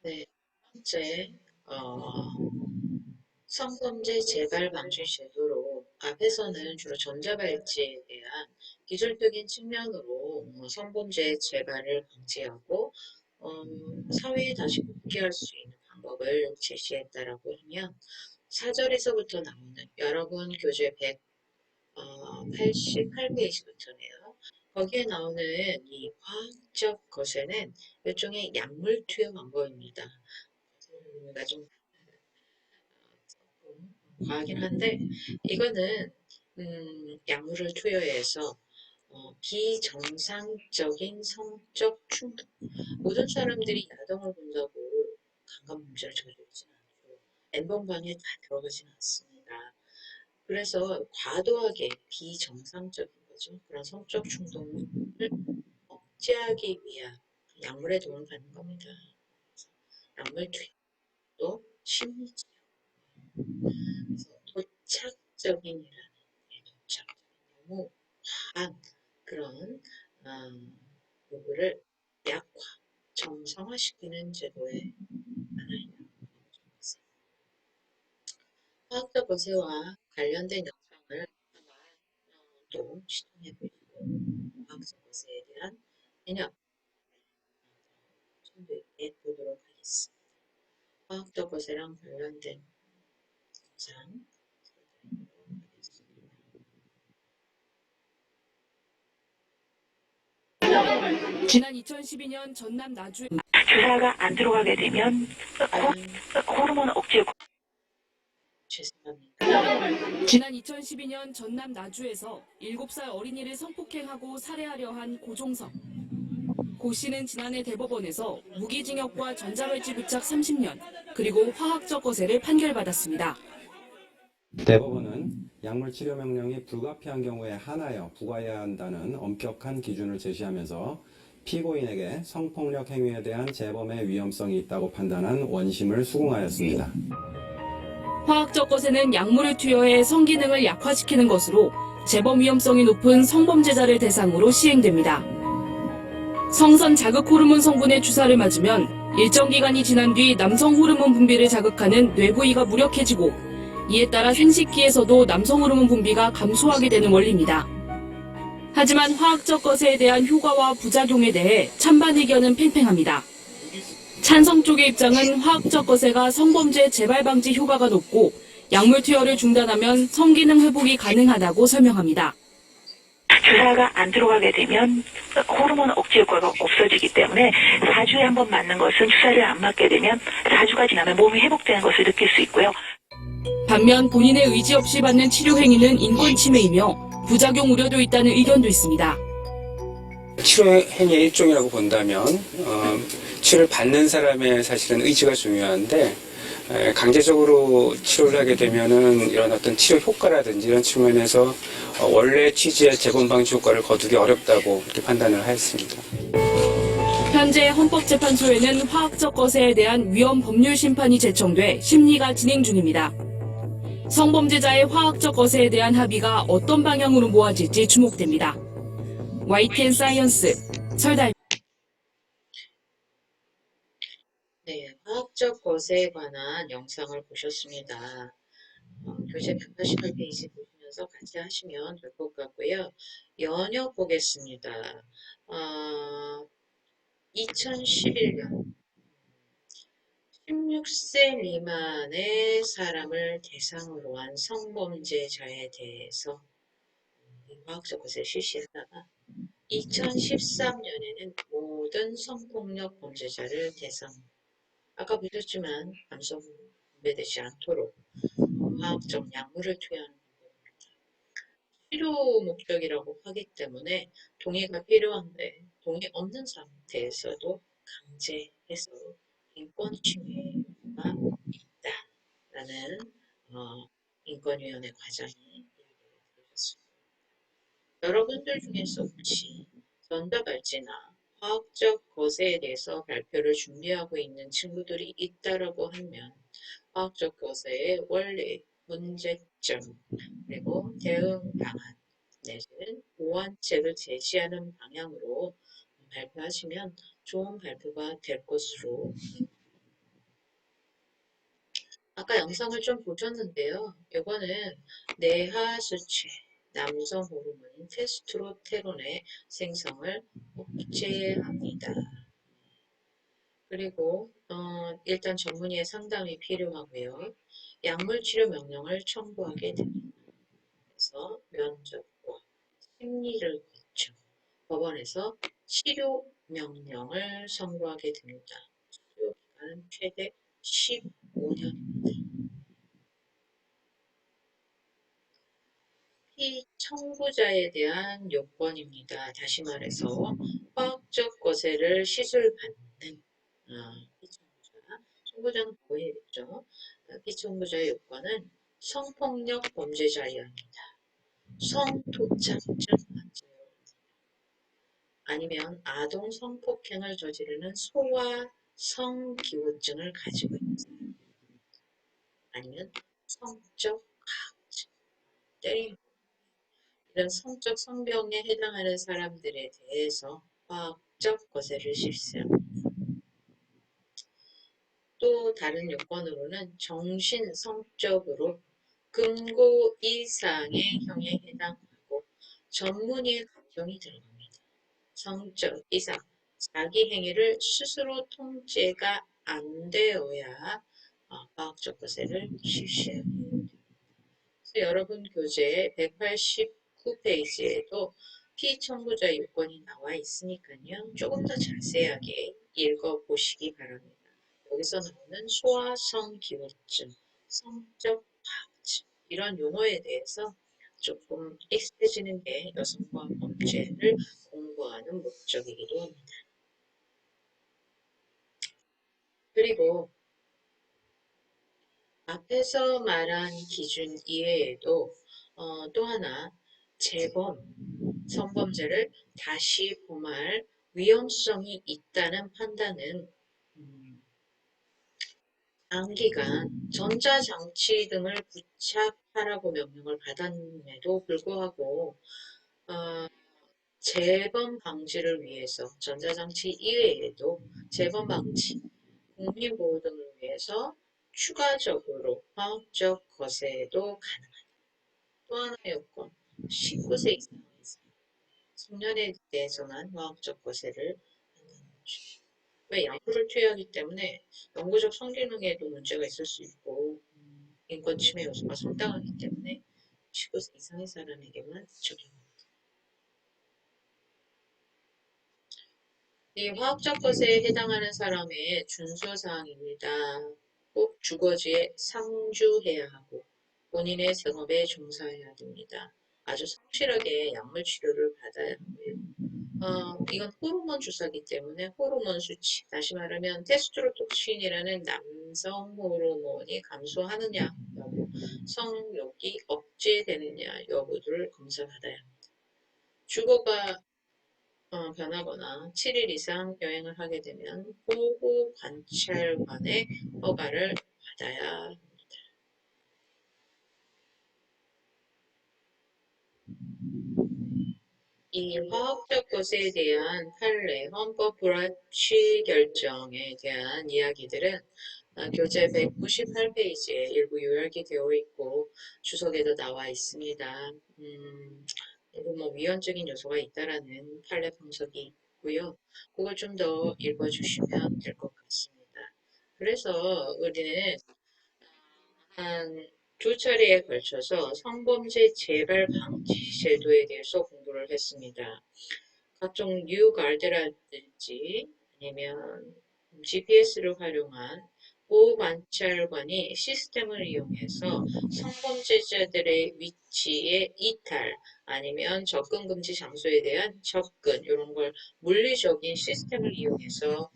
네, 번째, 어, 성범죄 재발 방지 제도로 앞에서는 주로 전자발찌에 대한 기술적인 측면으로 성범죄 재발을 방지하고 사회에 다시 복귀할 수 있는 방법을 제시했다라고 하면 4절에서부터 나오는 여러분 교재 188페이지부터네요. 거기에 나오는 이 화학적 거세는 일종의 약물 투여 방법입니다. 좀 과하긴 한데 이거는 약물을 투여해서 비정상적인 성적 충동. 모든 사람들이 야동을 본다고 강간 범죄를 저지르지는 않고 N번방에 다 들어가지는 않습니다. 그래서 과도하게 비정상적인 거죠. 그런 성적 충동을 억제하기 위한 약물에 도움을 받는 겁니다. 약물 투여도 심리적, 도착적인이라는 도착, 너무 과한 그런 요구를 약화, 정상화시키는 제도의 하나입니다. 화학적 거세와 관련된 영상을 또 시청해 보시고 화학적 거세에 대한 개념 좀 더 있게 보도록 하겠습니다. 화학적 거세랑 관련된 영상 지난 2012년 전남 나주에 주사가 안 들어가게 되면 호르몬 억제. 죄송합니다. 지난 2012년 전남 나주에서 7살 어린이를 성폭행하고 살해하려 한 고종석. 고 씨는 지난해 대법원에서 무기징역과 전자발찌 부착 30년, 그리고 화학적 거세를 판결받았습니다. 대법원은 약물 치료 명령이 불가피한 경우에 한하여 부과해야 한다는 엄격한 기준을 제시하면서 피고인에게 성폭력 행위에 대한 재범의 위험성이 있다고 판단한 원심을 수긍하였습니다. 화학적 거세는 약물을 투여해 성기능을 약화시키는 것으로 재범 위험성이 높은 성범죄자를 대상으로 시행됩니다. 성선 자극 호르몬 성분의 주사를 맞으면 일정 기간이 지난 뒤 남성 호르몬 분비를 자극하는 뇌부위가 무력해지고 이에 따라 생식기에서도 남성 호르몬 분비가 감소하게 되는 원리입니다. 하지만 화학적 거세에 대한 효과와 부작용에 대해 찬반 의견은 팽팽합니다. 찬성 쪽의 입장은 화학적 거세가 성범죄 재발 방지 효과가 높고 약물 투여를 중단하면 성기능 회복이 가능하다고 설명합니다. 주사가 안 들어가게 되면 호르몬 억제 효과가 없어지기 때문에 4주에 한 번 맞는 것은 주사를 안 맞게 되면 4주가 지나면 몸이 회복되는 것을 느낄 수 있고요. 반면 본인의 의지 없이 받는 치료 행위는 인권 침해이며 부작용 우려도 있다는 의견도 있습니다. 치료 행위의 일종이라고 본다면 치료를 받는 사람의 사실은 의지가 중요한데 강제적으로 치료를 하게 되면은 이런 어떤 치료 효과라든지 이런 측면에서 원래 취지의 재범 방지 효과를 거두기 어렵다고 이렇게 판단을 하였습니다. 현재 헌법재판소에는 화학적 거세에 대한 위헌 법률 심판이 제청돼 심리가 진행 중입니다. 성범죄자의 화학적 거세에 대한 합의가 어떤 방향으로 모아질지 주목됩니다. YTN 사이언스 설달. 네, 화학적 거세에 관한 영상을 보셨습니다. 교재 188페이지 보시면서 같이 하시면 될 것 같고요. 연역 보겠습니다. 2011년 16세 미만의 사람을 대상으로 한 성범죄자에 대해서 화학적 거세를 실시했다가 2013년에는 모든 성폭력 범죄자를 대상으로 아까 보셨지만 감소 분배되지 않도록 화학적 약물을 투여하는 방법입니다. 치료 목적이라고 하기 때문에 동의가 필요한데 동의 없는 상태에서도 강제해서 인권 침해가 있다라는 인권위원회 과장이 이야기를 들으셨습니다. 여러분들 중에서 혹시 전자발찌나 화학적 거세에 대해서 발표를 준비하고 있는 친구들이 있다라고 하면 화학적 거세의 원리, 문제점, 그리고 대응 방안 내지는 보완책을 제시하는 방향으로 발표하시면 좋은 발표가 될 것으로 아까 영상을 좀 보셨는데요. 이거는 내하 수치, 남성 호르몬인 테스토스테론의 생성을 억제합니다. 그리고 일단 전문의의 상담이 필요하고요. 약물 치료 명령을 청구하게 됩니다. 그래서 면접과 심리를 거쳐 법원에서 치료 명령을 선고하게 됩니다. 치료 기간은 최대 15년입니다. 피청구자에 대한 요건입니다. 다시 말해서 화학적 거세를 시술받는 피청구자, 청구자는 보호해야겠죠. 피청구자의 요건은 성폭력 범죄자여야 합니다. 성도착증 환자여야 합니다. 아니면 아동 성폭행을 저지르는 소아 성기호증을 가지고 있는 사람, 아니면 성적 가증, 때리는 이런 성적 성병에 해당하는 사람들에 대해서 화학적 거세를 실시합니다. 또 다른 요건으로는 정신 성적으로 금고 이상의 형에 해당하고 전문의의 감정이 들어갑니다. 성적 이상, 자기 행위를 스스로 통제가 안 되어야 화학적 거세를 실시해야 됩니다. 그래서 여러분 교재 189페이지에도 피청구자 요건이 나와 있으니까요. 조금 더 자세하게 읽어보시기 바랍니다. 여기서 나오는 소아성 기호증, 성적 파악증 이런 용어에 대해서 조금 익숙해지는 게 여성과 범죄를 공부하는 목적이기도 합니다. 그리고 앞에서 말한 기준 이외에도 또 하나 재범, 성범죄를 다시 범할 위험성이 있다는 판단은 장기간 전자장치 등을 부착하라고 명령을 받았음에도 불구하고 재범 방지를 위해서 전자장치 이외에도 재범 방지, 국민보호 등을 위해서 추가적으로 화학적 거세도 가능하다. 또 하나의 요건, 19세 이상의 청년에 대해서만 화학적 거세를 한다는 거죠. 왜 약물을 투여하기 때문에 영구적 성기능에도 문제가 있을 수 있고 인권 침해 요소가 상당하기 때문에 19세 이상의 사람에게만 적용합니다. 이 화학적 것에 해당하는 사람의 준수사항입니다. 꼭 주거지에 상주해야 하고 본인의 생업에 종사해야 됩니다. 아주 성실하게 약물 치료를 받아야 하고요. 이건 호르몬 주사기 때문에 호르몬 수치, 다시 말하면 테스토스테론이라는 남성 호르몬이 감소하느냐 여부, 성욕이 억제되느냐 여부를 검사받아야 합니다. 주거가 변하거나 7일 이상 여행을 하게 되면 보호관찰관의 허가를 받아야 합니다. 이 화학적 것에 대한 판례, 헌법 불합치 결정에 대한 이야기들은 교재 198페이지에 일부 요약이 되어 있고 주석에도 나와 있습니다. 그리고 위헌적인 요소가 있다라는 판례 분석이 있고요. 그걸 좀 더 읽어주시면 될 것 같습니다. 그래서 우리는 한 두 차례에 걸쳐서 성범죄 재발 방지 제도에 대해서 공부를 했습니다. 각종 뉴가드라든지 아니면 GPS를 활용한 보호관찰관이 시스템을 이용해서 성범죄자들의 위치의 이탈 아니면 접근 금지 장소에 대한 접근 이런 걸 물리적인 시스템을 이용해서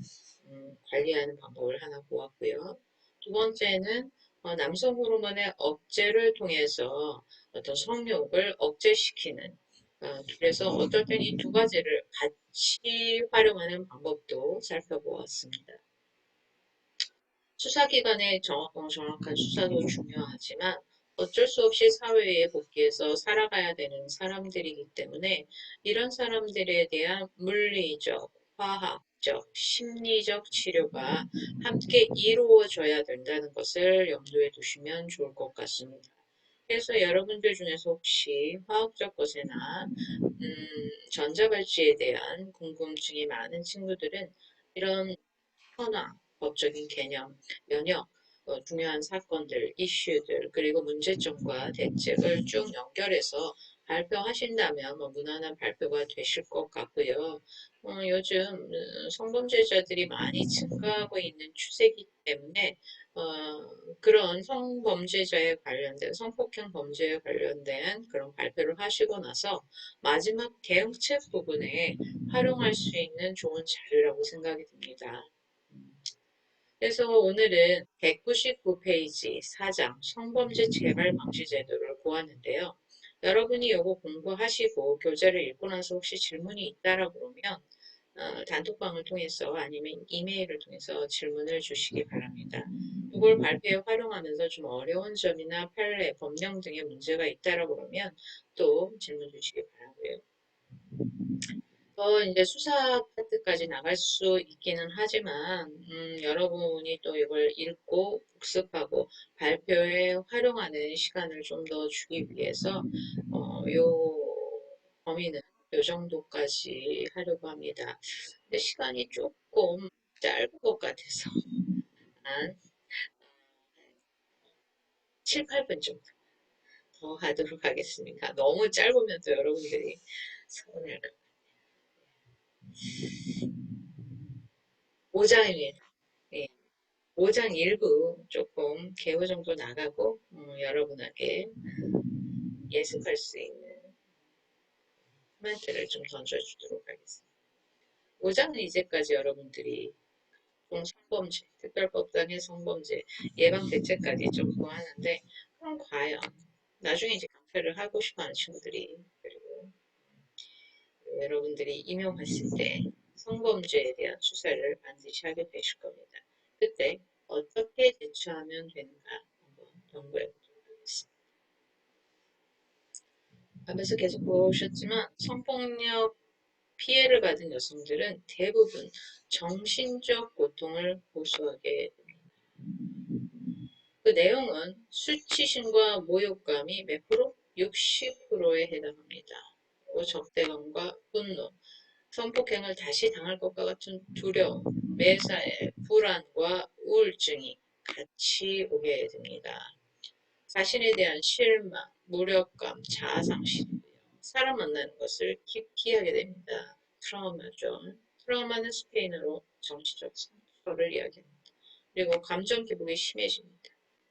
관리하는 방법을 하나 보았고요. 두 번째는 남성 호르몬의 억제를 통해서 어떤 성욕을 억제시키는 그래서 어떨 땐 이 두 가지를 같이 활용하는 방법도 살펴보았습니다. 수사기관의 정확한 수사도 중요하지만 어쩔 수 없이 사회에 복귀해서 살아가야 되는 사람들이기 때문에 이런 사람들에 대한 물리적, 화학, 의학적, 심리적 치료가 함께 이루어져야 된다는 것을 염두에 두시면 좋을 것 같습니다. 그래서 여러분들 중에서 혹시 화학적 것이나 전자발찌에 대한 궁금증이 많은 친구들은 이런 현황, 법적인 개념, 면역, 중요한 사건들, 이슈들, 그리고 문제점과 대책을 쭉 연결해서 발표하신다면 무난한 발표가 되실 것 같고요. 요즘 성범죄자들이 많이 증가하고 있는 추세이기 때문에 그런 성범죄자에 관련된 성폭행 범죄에 관련된 그런 발표를 하시고 나서 마지막 대응책 부분에 활용할 수 있는 좋은 자료라고 생각이 듭니다. 그래서 오늘은 199페이지 4장 성범죄 재발 방지 제도를 보았는데요. 여러분이 이거 공부하시고 교재를 읽고 나서 혹시 질문이 있다라 그러면 단톡방을 통해서 아니면 이메일을 통해서 질문을 주시기 바랍니다. 이걸 발표에 활용하면서 좀 어려운 점이나 판례, 법령 등의 문제가 있다라 그러면 또 질문 주시기 바라고요. 이제 수사 파트까지 나갈 수 있기는 하지만, 여러분이 또 이걸 읽고 복습하고 발표에 활용하는 시간을 좀 더 주기 위해서, 요 범위는 요 정도까지 하려고 합니다. 근데 시간이 조금 짧은 것 같아서, 한 7, 8분 정도 더 하도록 하겠습니다. 너무 짧으면 또 여러분들이 서운할 것 5장입니다. 5장 일부 조금 개요 정도 나가고 여러분에게 예습할 수 있는 코멘트를 좀 던져주도록 하겠습니다. 5장은 이제까지 여러분들이 성범죄, 특별법상의 성범죄 예방 대책까지 좀 보았는데 그럼 과연 나중에 이제 강퇴를 하고 싶어하는 친구들이 그리고 여러분들이 임용했을 때 성범죄에 대한 수사를 반드시 하게 되실 겁니다. 그때 어떻게 대처하면 되는가 한번 연구해 보도록 하겠습니다. 앞에서 계속 보셨지만 성폭력 피해를 받은 여성들은 대부분 정신적 고통을 호소하게 됩니다. 그 내용은 수치심과 모욕감이 몇 프로? 60%에 해당합니다. 그리고 적대감과 분노, 성폭행을 다시 당할 것과 같은 두려움, 매사에 불안과 우울증이 같이 오게 됩니다. 자신에 대한 실망, 무력감, 자아상실, 사람 만나는 것을 기피하게 됩니다. 트라우마죠. 트라우마는 스페인어로 정신적 상처를 이야기합니다. 그리고 감정 기복이 심해집니다.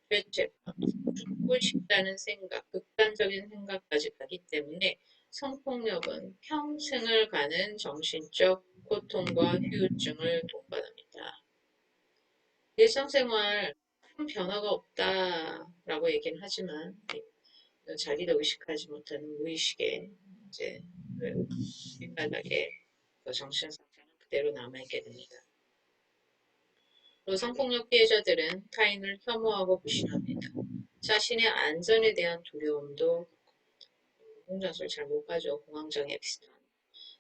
죄책감, 죽고 싶다는 생각, 극단적인 생각까지 가기 때문에 성폭력은 평생을 가는 정신적 고통과 후유증을 동반합니다. 일상생활 큰 변화가 없다라고 얘기는 하지만 자기도 의식하지 못하는 무의식에 이제 뒷바닥에 그 정신 상태는 그대로 남아있게 됩니다. 또 성폭력 피해자들은 타인을 혐오하고 무시합니다. 자신의 안전에 대한 두려움도 공장소를 잘 못 가죠. 공황장애 비슷한.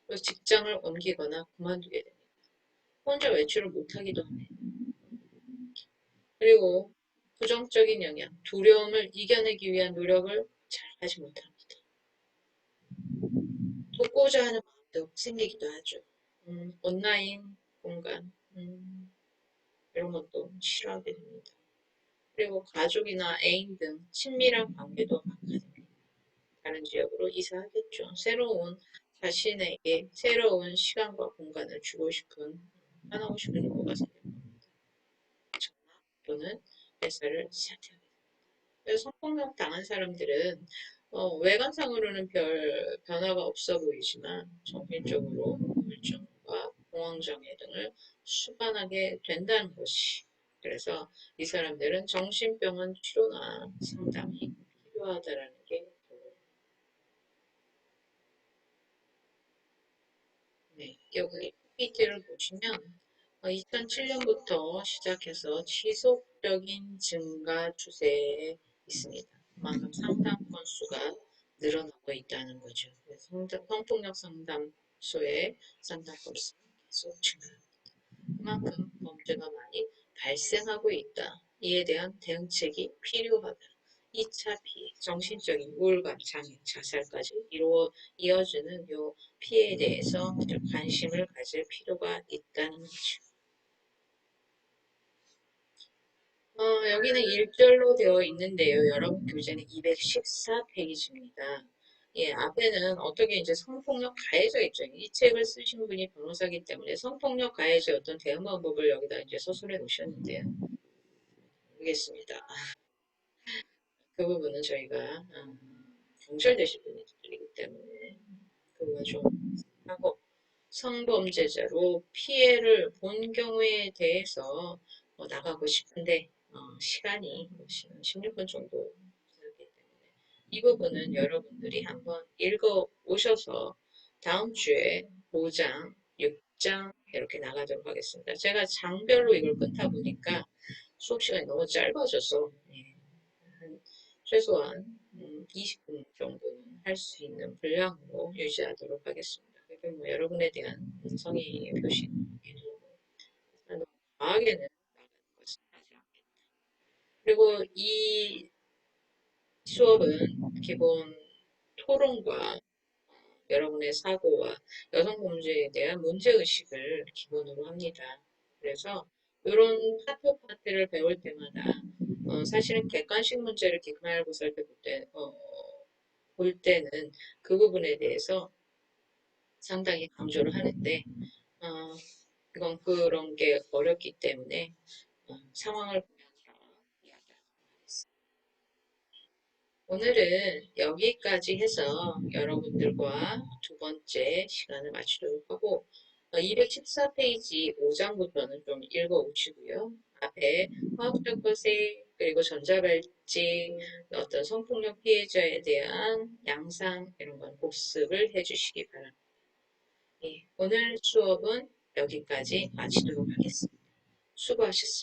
그리고 직장을 옮기거나 그만두게 됩니다. 혼자 외출을 못하기도 합니다. 그리고 부정적인 영향, 두려움을 이겨내기 위한 노력을 잘 하지 못합니다. 돕고자 하는 마음도 생기기도 하죠. 온라인 공간, 이런 것도 싫어하게 됩니다. 그리고 가족이나 애인 등 친밀한 관계도 악화됩니다. 다른 지역으로 이사하겠죠. 자신에게 새로운 시간과 공간을 주고 싶은, 떠나고 싶은 욕구가 생길 겁니다. 전화 또는 회사를 시작하게 됩니다. 그래서 성폭력 당한 사람들은 외관상으로는 별 변화가 없어 보이지만 정신적으로 우울증과 공황장애 등을 수반하게 된다는 것이 그래서 이 사람들은 정신병원 치료나 상담이 필요하다라는 게 네, 여기 PPT를 보시면 2007년부터 시작해서 지속적인 증가 추세에 있습니다. 그만큼 상담 건수가 늘어나고 있다는 거죠. 성폭력 상담소의 상담 건수는 계속 증가합니다. 그만큼 범죄가 많이 발생하고 있다. 이에 대한 대응책이 필요하다. 2차 피해, 정신적인 우울감, 장애, 자살까지 이어지는 요 피해에 대해서 관심을 가질 필요가 있다는 거죠. 여기는 1절로 되어 있는데요. 여러분 교재는 214페이지입니다. 예, 앞에는 어떻게 이제 성폭력 가해자 입장, 이 책을 쓰신 분이 변호사기 때문에 성폭력 가해자 어떤 대응 방법을 여기다 이제 서술해 놓으셨는데요. 모르겠습니다. 그 부분은 저희가 경찰되실 분이기 때문에 그거 좀 하고 성범죄자로 피해를 본 경우에 대해서 나가고 싶은데 시간이 16분 정도 지났기 때문에 이 부분은 여러분들이 한번 읽어 오셔서 다음 주에 5장, 6장 이렇게 나가도록 하겠습니다. 제가 장별로 이걸 끊다 보니까 수업 시간이 너무 짧아져서 한 최소한 20분 정도는 할 수 있는 분량으로 유지하도록 하겠습니다. 그리고 뭐 여러분에 대한 성의 표시는 너무 과하게는 나가는 것은 하지 않겠다. 그리고 이 수업은 기본 토론과 여러분의 사고와 여성 범죄에 대한 문제의식을 기본으로 합니다. 그래서 이런 파트를 배울 때마다 사실은 객관식 문제를 기말고사를 볼 때는 그 부분에 대해서 상당히 강조를 하는데 어, 이건 그런 게 어렵기 때문에 상황을 보면서 오늘은 여기까지 해서 여러분들과 두 번째 시간을 마치도록 하고 214페이지 5장부터는 좀 읽어오시고요. 앞에 화학적 거세 그리고 전자발찌 어떤 성폭력 피해자에 대한 양상 이런 건 복습을 해주시기 바랍니다. 예, 오늘 수업은 여기까지 마치도록 하겠습니다. 수고하셨습니다.